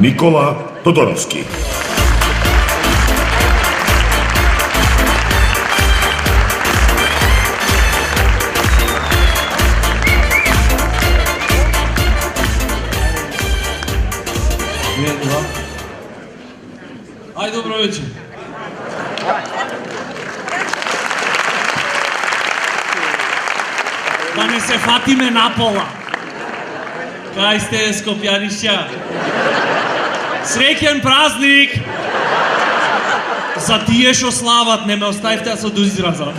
Никола Тодоровски. Ајде, добро вечер. Да не се фатиме напола. Кај сте, скопјанишќа? Среќен празник! За тие што слават, не ме оставите да се доизразам.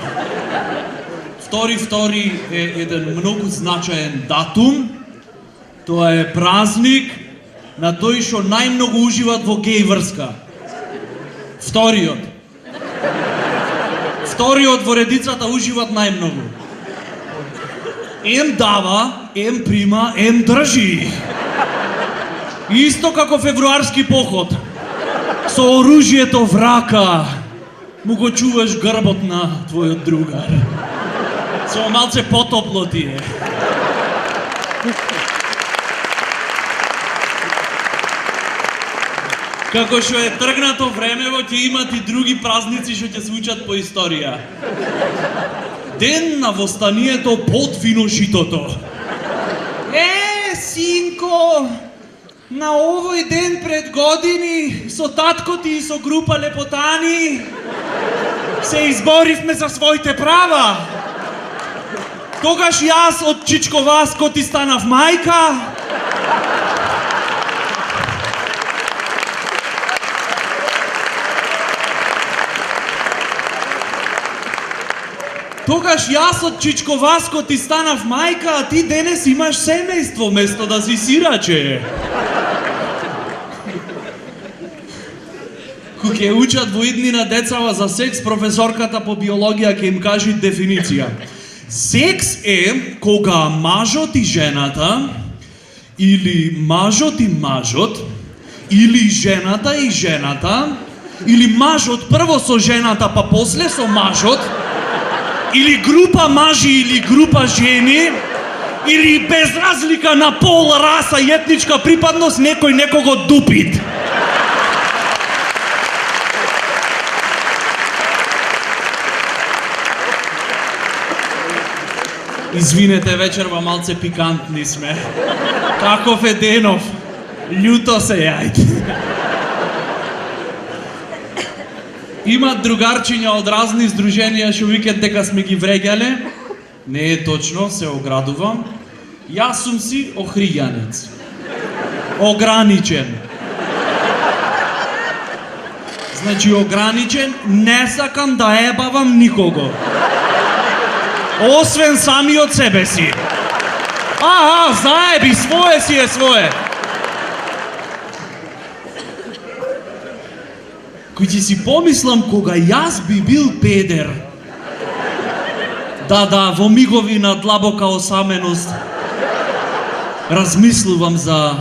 Втори е еден многу значаен датум. Тоа е празник на тој што најмногу уживат во геј врска. Вториот во редицата уживат најмногу. Ем дава, ем прима, ем држи. Исто како февруарски поход. Со оружјето в рака му го чуваш грбот на твојот другар. Со малце потопло ти е. Како што е тргнато времево, ќе имат и други празници што ќе се учат по историја. Ден на востанието под виношитото. Синко, на овој ден пред години со татко ти и со група лепотани се изборивме за своите права. Тогаш јас од Чичковаско ти станав мајка. Тогаш јас од Чичковаско ти станав мајка, а ти денес имаш семејство место да си сираче. Кога ќе учат во иднина децава за секс, професорката по биологија ќе им кажи дефиниција. Секс е кога мажот и жената, или мажот и мажот, или жената и жената, или мажот прво со жената па после со мажот, или група мажи или група жени, или без разлика на пол, раса и етничка припадност некој некого дупит. Извинете, вечерва малце пикантни сме. Каков е денов? Љуто се јајте. Имат другарчиња од разни здруженија што викат дека сме ги вреѓале. Не е точно, се оградувам. Јас сум си охријанец. Ограничен. Значи ограничен, не сакам да ебавам никого. Освен самиот себе си. Заеби, свое си е свое. Кој ќе си помислам кога јас би бил педер. Да, во мигови на длабока осаменост размислувам за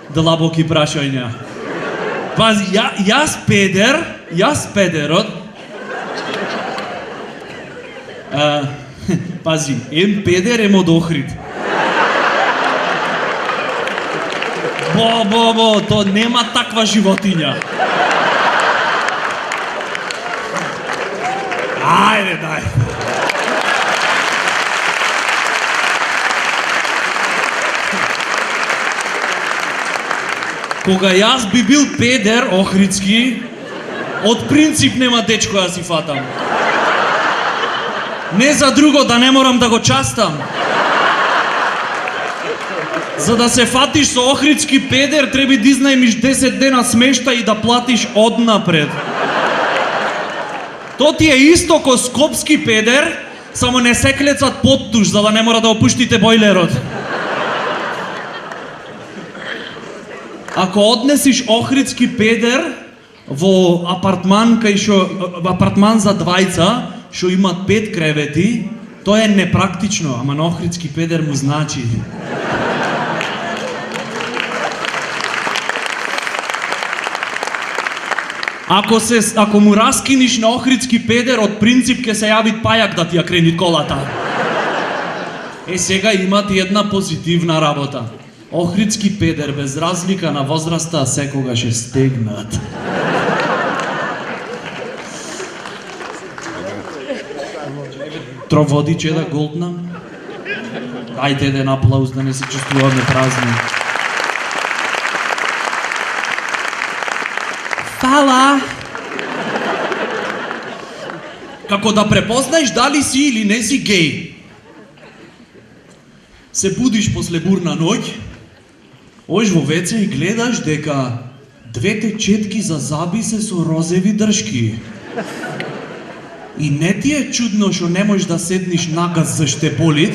длабоки прашања. Пази, јас педерот. Пази, ем педер, ем од Охрид. Бо, то нема таква животиња. Ајде, дај. Кога јас би бил педер охридски, од принцип нема дечко да си фатам. Не за друго, да не морам да го частам. За да се фатиш со охридски педер, треба да изнајмиш 10 дена смешта и да платиш однапред. То ти е исто ко скопски педер, само не се клецат под туш, за да не мора да опуштите бојлерот. Ако однесиш охридски педер во апартман апартман за двајца, што имат 5 кревети, тоа е непрактично, ама на охридски педер му значи. Ако му раскиниш на охридски педер, од принцип ќе се јави пајак да ти ја крени колата. Сега имат и една позитивна работа. Охридски педер, без разлика на возраста, секогаш е стегнат. Тро водиче да голтнам? Ајде еден аплауз да не се чувствуваме празни. Фала! Како да препознаеш дали си или не си геј. Се будиш после бурна ноќ, оиш во веце и гледаш дека двете четки за заби се со розеви дршки. И не ти е чудно што не можеш да седниш нагаз за штеполит,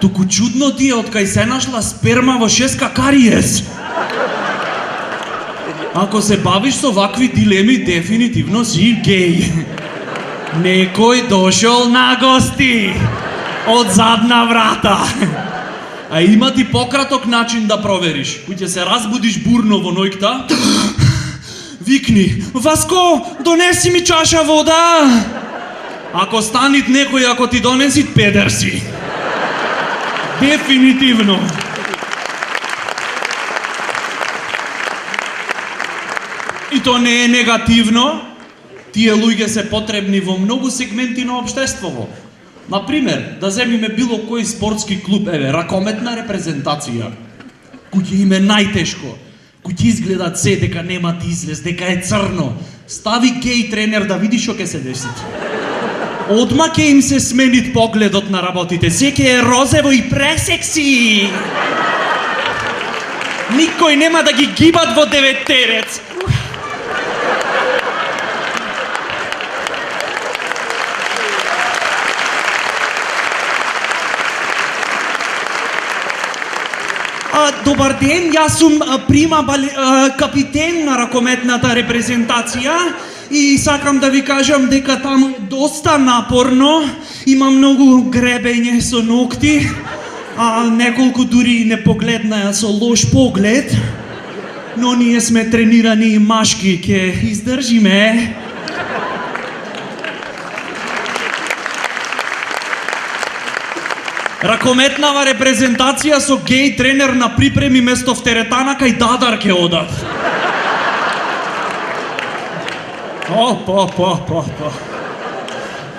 туку чудно ти е откај се нашла сперма во шеска кариес. Ако се бавиш со вакви дилеми, дефинитивно си геј. Некој дошол на гости од задна врата. А има ти пократок начин да провериш. Кој ќе се разбудиш бурно во ноќта, викни: Васко, донеси ми чаша вода. Ако станит некој, ако ти донеси, педер си. Дефинитивно. И то не е негативно. Тие луѓе се потребни во многу сегменти на општеството. Например, да земиме било кој спортски клуб, ракометна репрезентација, кој ќе им е најтешко, кој ќе изгледат се дека нема излез, дека е црно. Стави геј тренер да види што ќе се деси. Одма ќе им се сменит погледот на работите, се ќе е розево и пресекси. Никој нема да ги гибат во деветтерец. Добар ден, јас сум капитен на ракометната репрезентација и сакам да ви кажам дека таму е доста напорно, има многу гребење со ногти, неколку дури не погледнаја со лош поглед, но ние сме тренирани машки, ќе издржиме. Ракометнава репрезентација со геј тренер на припреми место в теретана кај Дадар ке одат.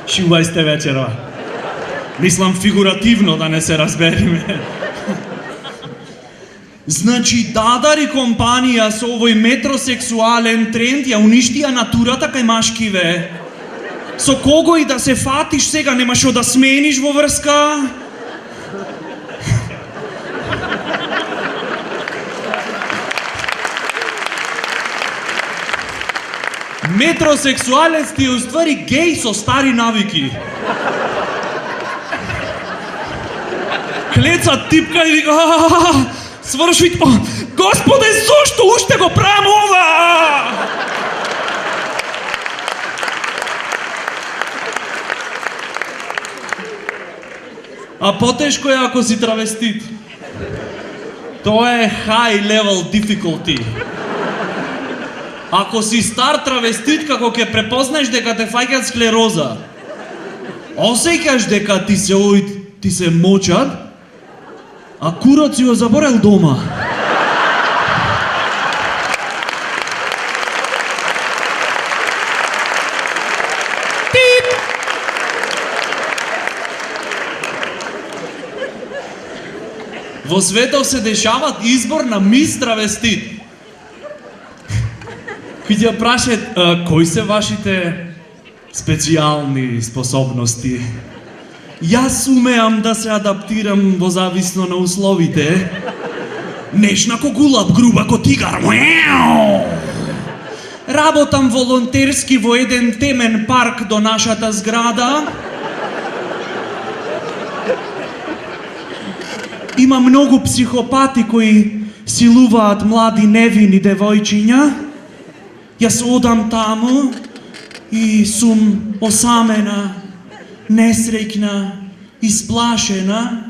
Шувај сте вечерва. Мислам фигуративно да не се разбериме. Значи Дадар и компанија со овој метросексуален тренд ја уништија натурата кај машкиве. Со кого и да се фатиш сега нема шо да смениш во врска? Метросексуалец ти е уствари геј со стари навики. Клеца типка и вика: сврши, Господе, зошто уште го правам ова? А потешко е ако си травестит. Тоа е high level difficulty. Ако си стар травестит, како ќе препознаеш дека те фаќат склероза, осеќаш дека ти се мочат, а курот си го заборел дома. Тип! Во светот се дешават избор на мис травестит. Кој ќе прашат, кои се вашите специјални способности? Јас умеам да се адаптирам во зависно на условите. Нешна ко гулаб, груба ко тигар. Работам волонтерски во еден темен парк до нашата зграда. Има многу психопати кои силуваат млади невини девојчиња. Јас одам таму и сум осамена, несреќна, исплашена.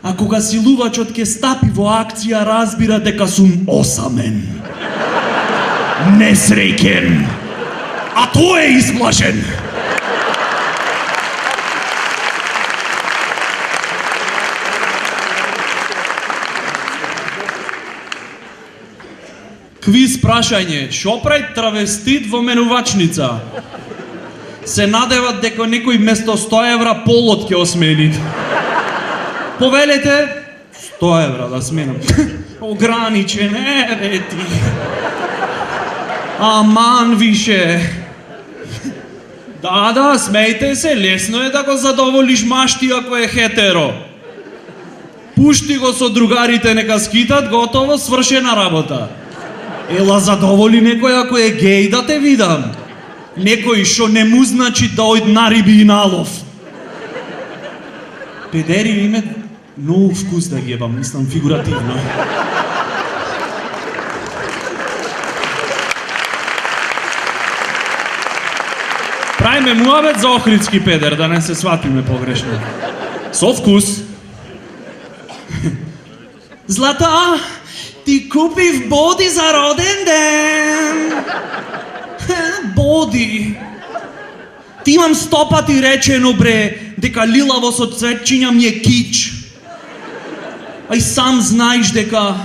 А кога силувачот ќе стапи во акција, разбира дека сум осамен, несреќен, а тој е исплашен. Квиз прашање, шо прави травестит во менувачница? Се надеват дека некој место 100 евра полот ќе осмени. Повелете 100 евра да сменам. Ограничен, бе ти. Аман више. Да, смејте се, лесно е да го задоволиш машти ако е хетеро. Пушти го со другарите, нека скитат, готово, свршена работа. Ела задоволи некој ако е геј да те видам. Некој шо не му значи да ојд на риби и налов. Педери име многу вкус да ги ебам, мислам фигуративно. Правиме муабет за охридски педер, да не се сватиме погрешно. Со вкус. Злата, ти купив боди за роден ден. Боди. Ти имам 100 пати речено, бре, дека лилаво со цветчиња ми е кич. А и сам знаеш дека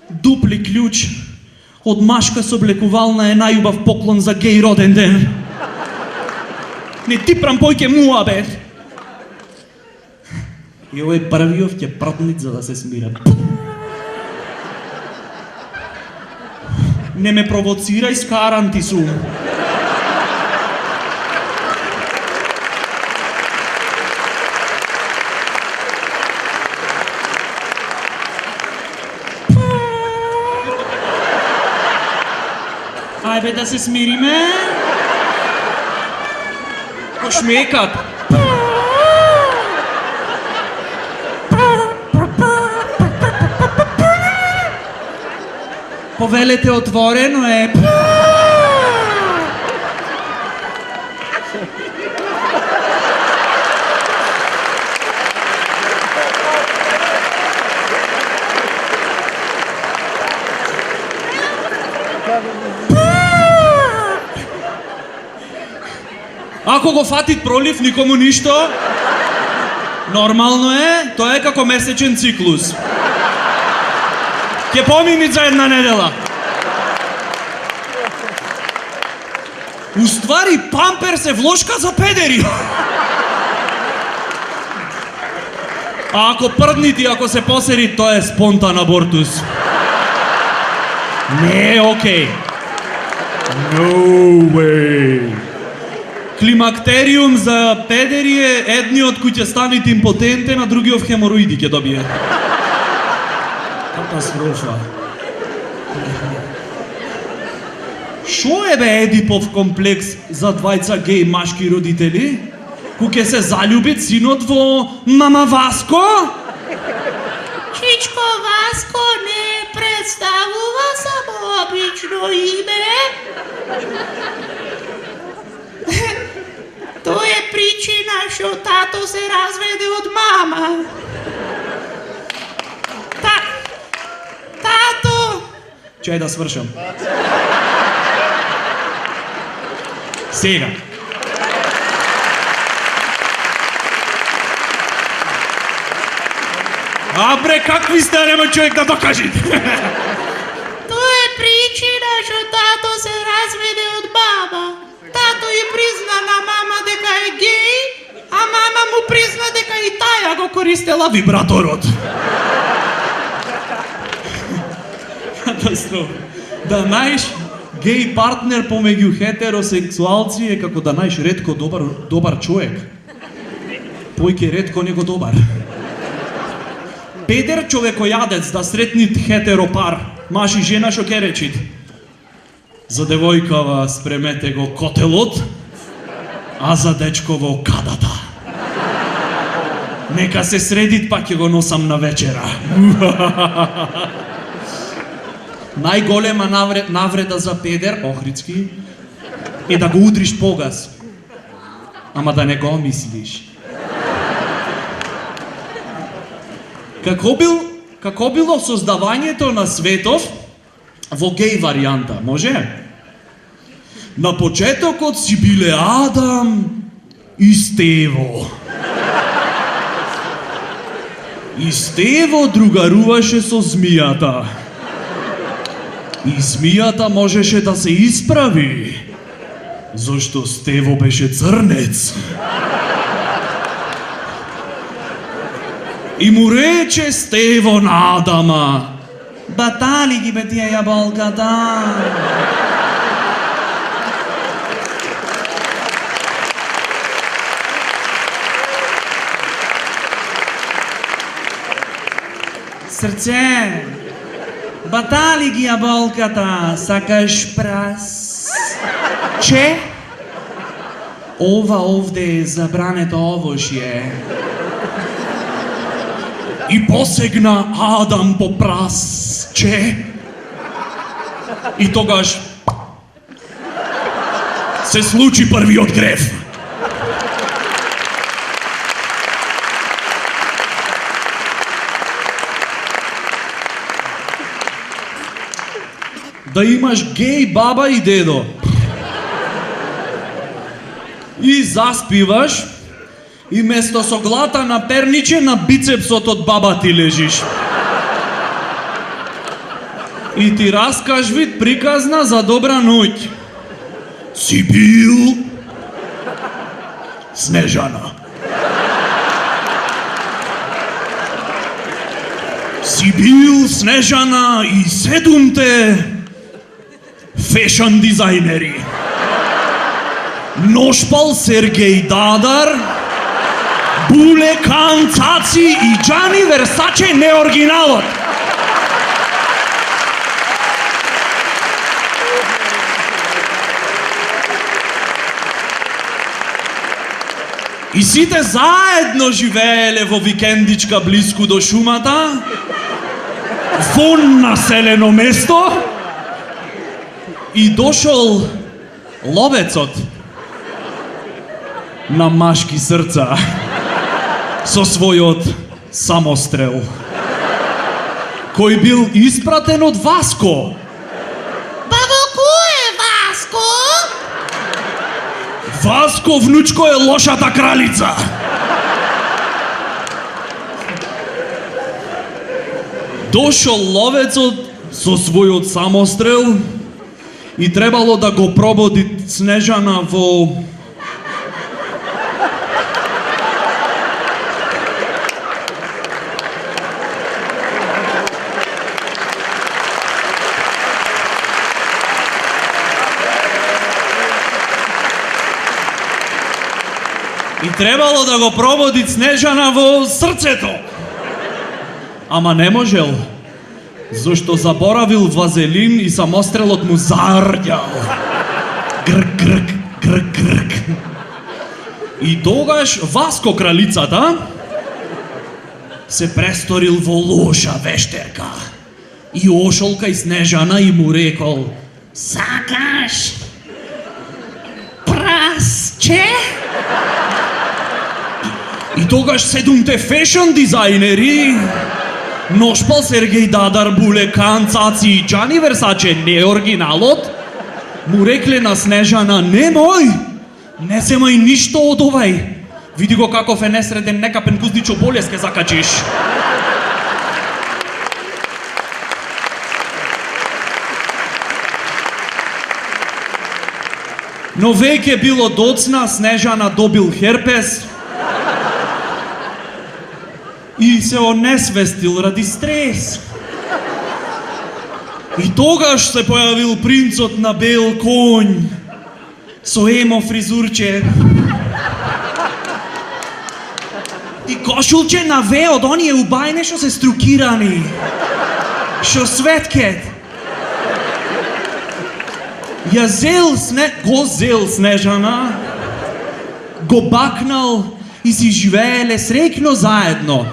дупли клjuč од машка соблекувална е најубав поклон за геј роден ден. Не ти прам појке муабет. И овој првиот ќе пратнит за да се смира. Не ме провоцирај, скаран ти сум. Ајбе да се смириме. Шмекат. Повелете отворено е. Ако го фатит пролив, никому ништо. Нормално е, тоа е како месечен циклус. Ќе помини за една недела. Уствари, памперс е влошка за педери. А ако прднити, ако се посери, тоа е спонтан абортус. Не е окей. No way. Климактериум за педери е едниот кој ќе станет импотентен, а другиот хемороиди ќе добие. Катастрофа. Шо е бе Едипов комплекс за двајца геј машки родители? Кој ќе се заљубит синот во мама Васко? Чичко Васко не представува само обично име. Тоа е причина што тато се разведе од мама. Тато! Чај да свршам. Сега. Абре, какви сте, нема човек да докажите? Тоа е причина што тато се разведе од мама. Тато ја призна на мама дека е геј, а мама му призна дека и таја го користела вибраторот. Катастрофа. Да најш геј партнер помеѓу хетеросексуалци е како да најш ретко добар човек. Појќе ретко него добар. Педер човекојадец да сретнит хетеропар, маж и жена шо ке речит? За девојкава спремете го котелот, а за дечково кадата. Нека се средит, па ќе го носам на вечера. Најголема навреда за педер, охридски, е да го удриш погас. Ама да не го мислиш. Како било создавањето на светов во геј варијанта, може? На почетокот си биле Адам и Стево. И Стево другаруваше со змијата. И змијата можеше да се исправи, зашто Стево беше црнец. И му рече Стево на Адама: "Батали ги бе тие јаболката?" Срце, батали ги јаболката, сакаш прас? Че? Ова овде е забрането овошје. И посегна Адам по прас, че? И тогаш се случи првиот грев. Да имаш геј баба и дедо. И заспиваш и место со глата на перниче на бицепсот од баба ти лежиш. И ти раскаж вид приказна за добра ноќ. Си бил Снежана. Си бил Снежана и 7 фешн дизајнери. Ношпал Сергеј Дадар, Буле Кан Цаци и Джани Версаче неоригиналот. И сите заедно живееле во викендичка блиску до шумата, во населено место, и дошол ловецот на машки срца со својот самострел, кој бил испратен од Васко. Бабо, кој е Васко? Васко, внучко, е лошата кралица. Дошол ловецот со својот самострел и требало да го прободи Снежана во... И требало да го прободи Снежана во срцето. Ама не можел, зашто заборавил вазелин и самострелот му зарѓал. Грк, грк, грк, грк. И тогаш Васко кралицата се престорил во лоша вештерка. И ошол кај Снежана и му рекол: Сакаш прас, че? И тогаш 7 фешн дизајнери, Ношпал Сергеј Дадар, Буле Кан Цаци и Джани Версаче неоригиналот, му рекле на Снежана: "Немој, не земај ништо од овај. Види го каков е несреден, некапен гуздичо болест ке закачиш." Но веќе било доцна, Снежана добил херпес и се онесвестил ради стрес. И тогаш се појавил принцот на бел конј со емо фризурче и кошулче на ве од оние убајне што се струкирани, што светкет. Го зел Снежана, го бакнал и си живееле среќно заедно.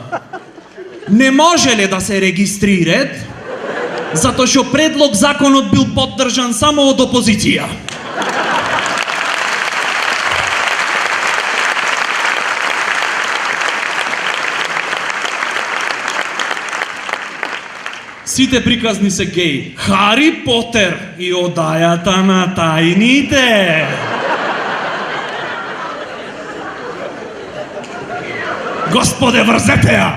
Не можеле да се регистрират, затоа што предлог законот бил поддржан само од опозиција. Сите приказни се геј. Хари Потер и одајата на тајните. Господе, врзете ја!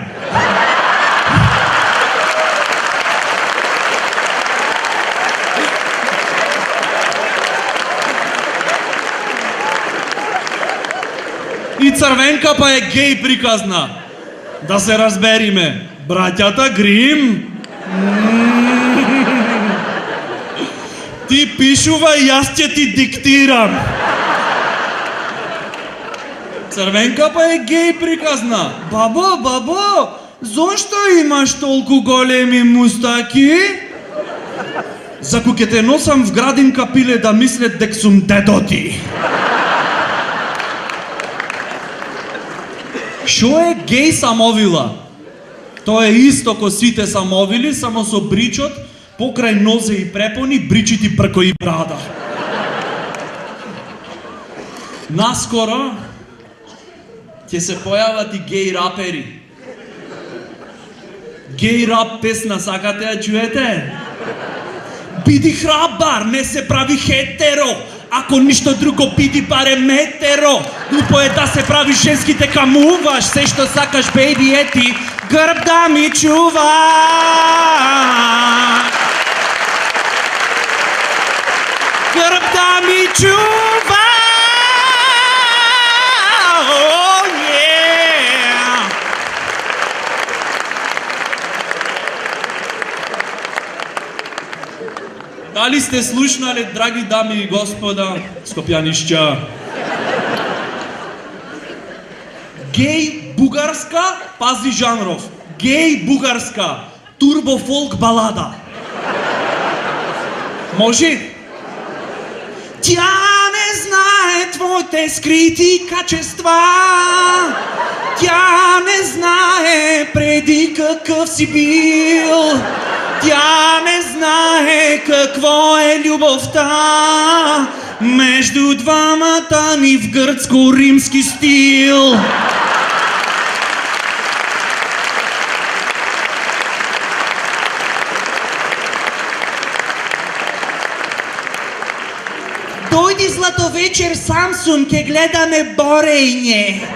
И Црвенка па е гей приказна. Да се разбериме. Браќата Грим. Ти пишувај, јас ќе ти диктирам. Црвенка па е гей приказна. Бабо, зошто имаш толку големи мустаки? Заку ќе те носам в градинка пиле да мислет дек сум дедо ти. Шо е гей самовила? Тоа е исто ко сите самовили, само со бричот, покрај нозе и препони, бричити прко и брада. Наскоро ќе се појават и гей рапери. Гей рап песна, сакате ја чуете? Биди храбар, не се прави хетеро. Ако ништо друго, биди барем метеро. Глупо е да се прави женските камуваш. Се што сакаш, бейби, ети, грб да ми чува. Грб да ми чува. Oh, yeah. Дали сте слушнали, драги дами и господа, скопјанишќа? Гей бугарска, пази жанров. Гей бугарска, турбо фолк балада. Може? Тя не знае твоите скрити качества. Тя не знае преди какъв си бил. Тя не знае какво е любовта между двамата ни в гръцко-римски стил. Дойди златовечер Самсун, ке гледаме борење.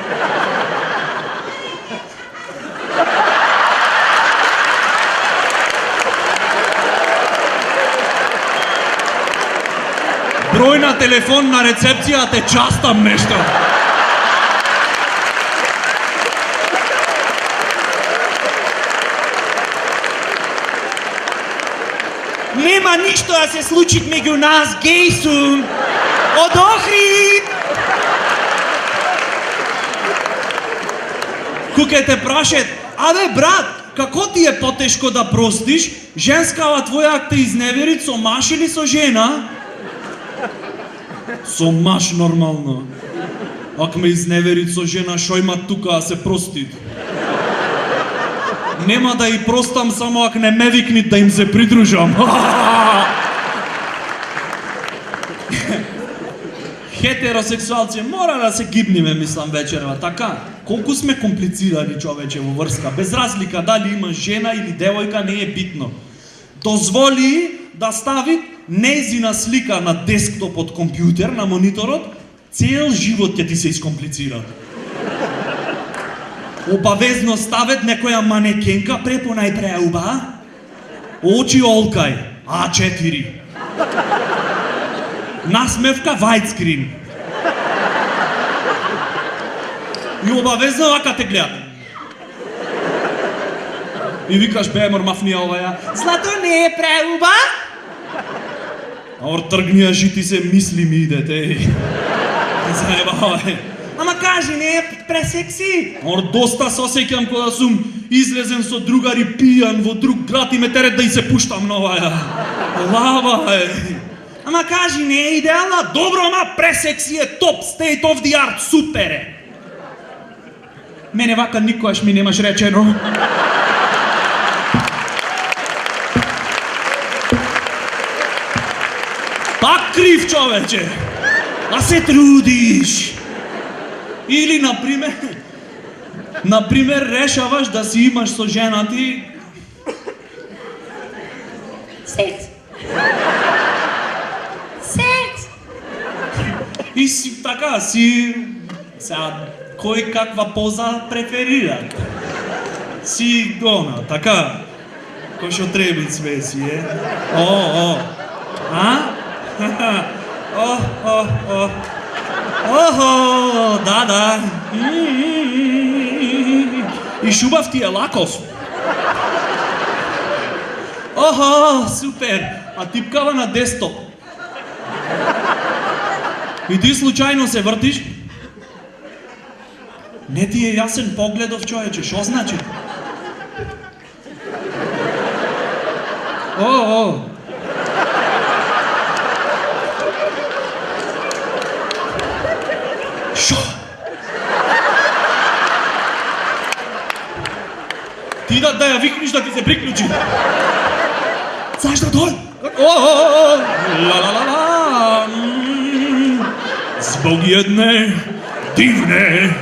Број на телефон на рецепција те частам нешто. Нема ништо да се случи меѓу нас, гей сум. Од Охрид! Куке те прашет, абе брат, како ти е потешко да простиш? Женскава твоја ак те изневери со маш или со жена? Со маш нормално. Ако ме изневери со жена, шо има тука да се прости? Нема да и простам само ако не ме викнит да им се придружам. Хетеросексуалци мора да се гибниме, мислам, вечерва, така? Колку сме комплицирани, човече, во врска, без разлика дали има жена или девојка, не е битно. Дозволи да стави нејзина слика на десктоп од компјутер, на мониторот, цел живот ќе ти се искомплицира. Обавезно ставет некоја манекенка препонај преуба, очи олкај, А4. Насмевка вајдскрин. И обавезно вака те гледат. И викаш, бе, мормафнија оваја, злато не е преуба? Ор тргнија жити се мисли ми идете, еј. Заебавај. Ама кажи, не е пресекси? Ор доста се осеќам кога сум излезен со другари пијан во друг град и ме терет да и се пуштам на оваја. Лава е. Ама кажи, не е идеална? Добро, ама пресекси е топ, state of the art, супер е. Мене вака никојаш ми немаш речено. Пак крив, човече. А се трудиш. Или, например, решаваш да си имаш со жена ти... Секс. Секс. И си така, си... Сега, кој каква поза преферира. Си гона, така. Кој шо треби све си, е? А? Охо, да. И шубав ти е лаков. Охо, супер. А типкава на десктоп. И ти случајно се вртиш? Не ти е јасен погледов, човече, шо значи? О. Шо? Ти да ја викнеш да ти се приклучи. Знаеш да тој? О, ла. Због едне дивне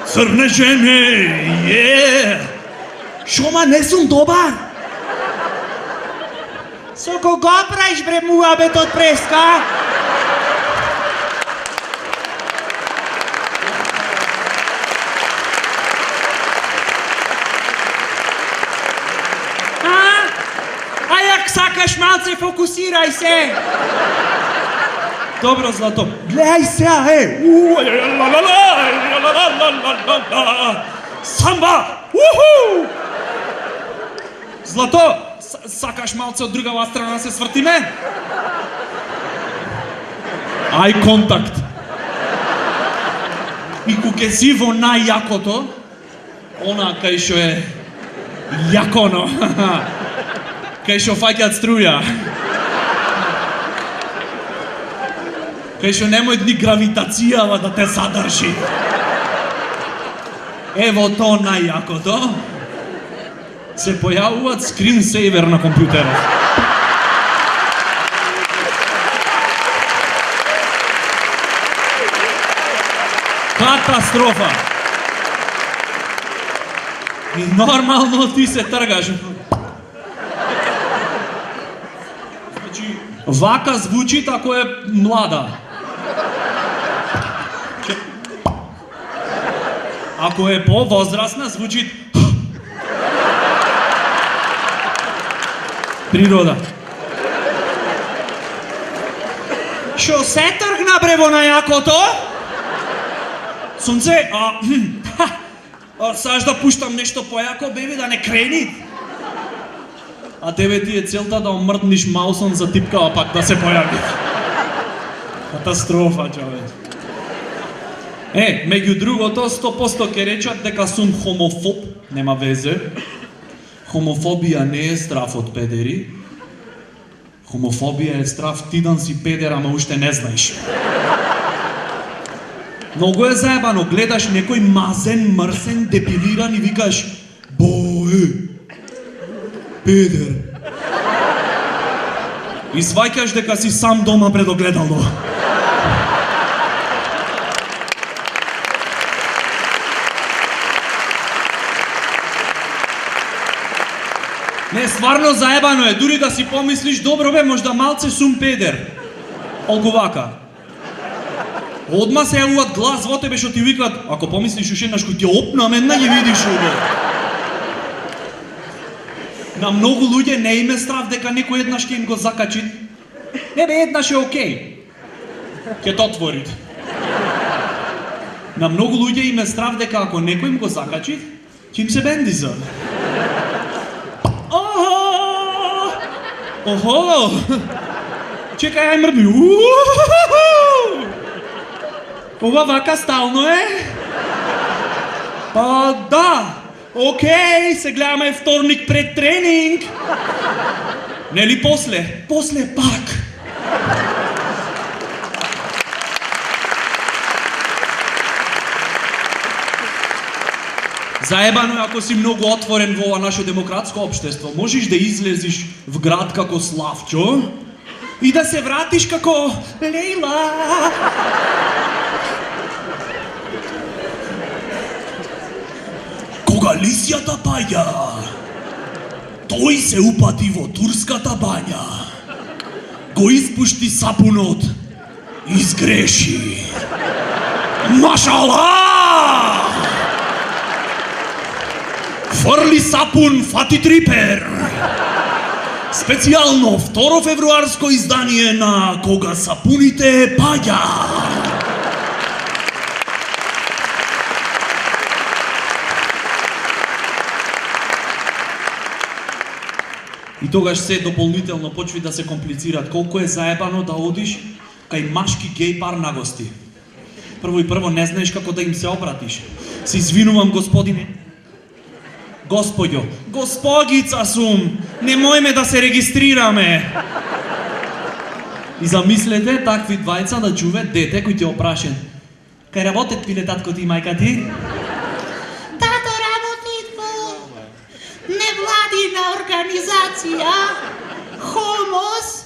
црне жене, Шома, не сум добар? Со кого правиш бре муабет од преска? А як сакаш малце, фокусирај се. Добро, Злато. Гледај сега, Самба! Уху! Злато, сакаш малце од другава страна се свртиме? Ај контакт. И кога си во најјакото, она кај шо е јаконо, кај шо фаќаат струја, кај шо немој ни гравитацијава да те задржи. Ево то најјакото, се појавуваат скринсейвер на компјутерот. Катастрофа! И нормално ти се тргаш. Значи, вака звучи ако е млада. Ако е по-возрастна, звучи природа. Шо се тргна бре во најакото? Сонце, саш да пуштам нешто појако, беби, да не крени. А тебе ти е целта да омртниш маусом за типкава пак да се појави. Катастрофа, човек. Меѓу другото, 100% ке речат дека сум хомофоб, нема везе. Хомофобија не е страф од педери. Хомофобија е страф ти да си педер, ама уште не знаеш. Многу е заебано, гледаш некој мазен, мрсен, депилиран и викаш педер. И сваќаш дека си сам дома пред огледало. Не, стварно заебано е, дури да си помислиш, добро бе, можда малце сум педер. Олку вака. Одма се јавуваат глас во тебе што ти викаат, ако помислиш уште еднаш кој ти опнам една ќе видиш ово. На многу луѓе не им е страв дека некој еднаш ќе им го закачи. Не бе, еднаш е окей. Ќе то отвори. На многу луѓе им е страв дека ако некој им го закачи, ќе им се бендиза. Охо! Чекај, ај мрдни. Ова вака стално е? Па да. Окей, се гледаме вторник пред тренинг. Нели после? После пак. Заебано е ако си многу отворен во ова наше демократско општество. Можеш да излезиш в град како Славчо и да се вратиш како Лейла. Кога лисјата паѓа, тој се упати во турската бања. Го испушти сапунот и сгреши. Машала! Фрли сапун, фати трипер. Специјално 2 февруарско издание на Кога сапуните паѓа. И тогаш се дополнително почви да се комплицираат. Колку е заебано да одиш кај машки геј пар на гости. Прво и прво не знаеш како да им се обратиш. Се извинувам, господине. Господјо, госпогица сум, немојме да се регистрираме. И замислете такви двајца да чуве дете кој ти опрашен. Кај работет пиле татко ти и мајка ти? Тато работи во невладина организација Хомос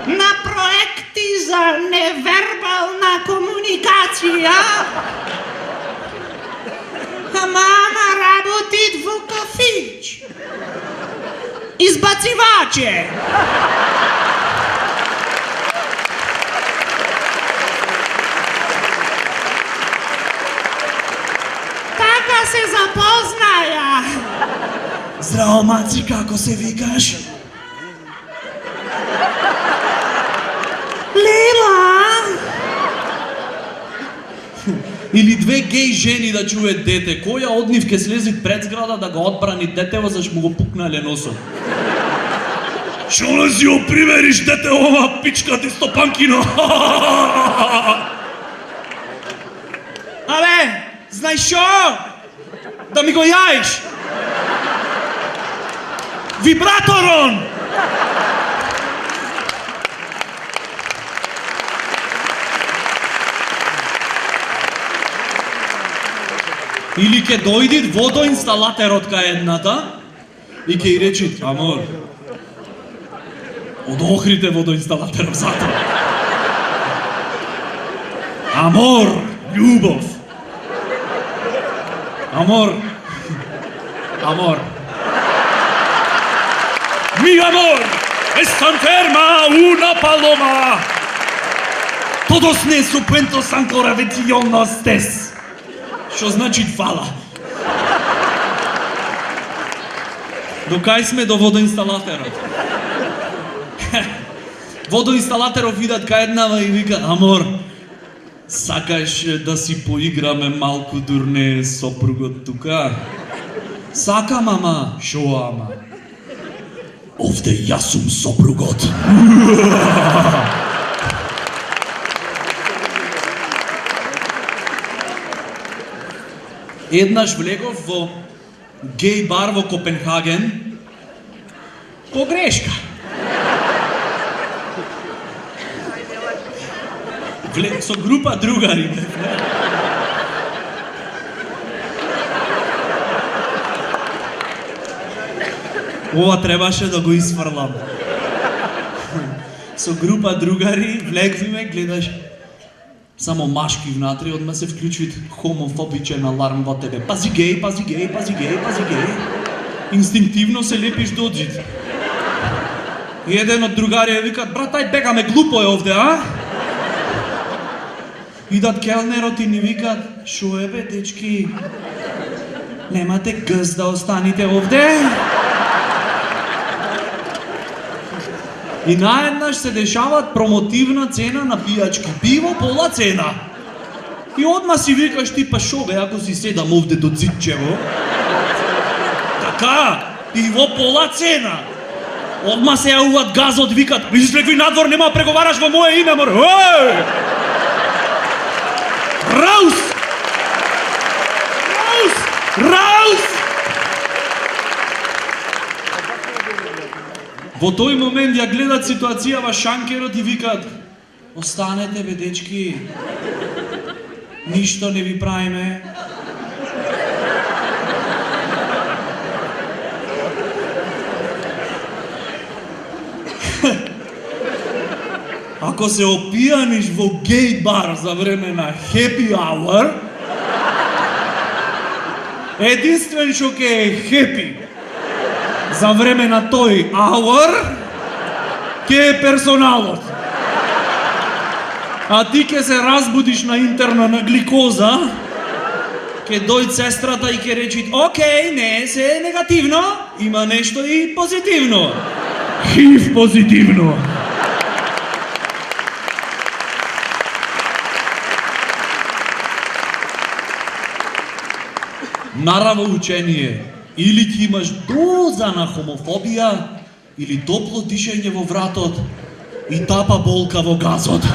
на проекти за невербална комуникација. А мама работи во кафич. Избациваче. Така се запознаја. Здраво, маци, како се викаш? Лила. Или две геј жени да чует дете, која од нив ке слези пред зграда да го одбрани детево заш му го пукнале носот? Шо не си го примериш дете ова пичка ти стопанкино? Абе, знај шо? Да ми го јаиш. Вибраторон! Или ке дојди водоинсталатерот кај едната и ке и речи, амор, од Охрид водоинсталатерот зато. Амор, љубов. Amor. Amor. Mi amor, está enferma una paloma. Todos nesupuentos ancora vecionostes. Що значить фала? До кај сме до водоинсталатерот? Водоинсталатерот видат кај еднава и вика, амор, сакаш да си поиграме малку дурне сопругот тука? Сакам, ама, шо ама? Овде јас сум сопругот. Еднаш влегов во геј бар во Копенхаген по грешка. Со група другари. Ова требаше да го изфрлам. Со група другари влегвиме, гледаш само машки внатре, одма се вклучи хомофобичен аларм во тебе. Пази геј, пази геј, пази геј, пази геј. Инстинктивно се лепиш до зид. И еден од другарија викат, брат, ај бегаме, глупо е овде, а? Идат келнерот и ни викат, шо е бе, дечки? Немате гъс да останете овде? И наеднаш се дешават промотивна цена на пијачки. Пиво пола цена. И одма си викаш ти, па шо бе, ако си седам овде до Цитчево? Така, пиво пола цена. Одма се јавуват газот, викат, излег ви надвор, нема преговараш во моје име, мор. Еј! Раус! Раус! Раус! Во тој момент ја гледат ситуацијава шанкерот и викат, останете бе дечки, ништо не ви правиме. Ако се опијаниш во геј бар за време на happy hour, единствен што ке е happy за време на тој hour, ке е персоналот. А ти ке се разбудиш на интерна на гликоза, ке дојде сестрата и ке речи, окей, не се негативно, има нешто и позитивно. HIV позитивно. Нараво учение. Или ќе имаш доза на хомофобија, или топло дишење во вратот и тапа болка во газот.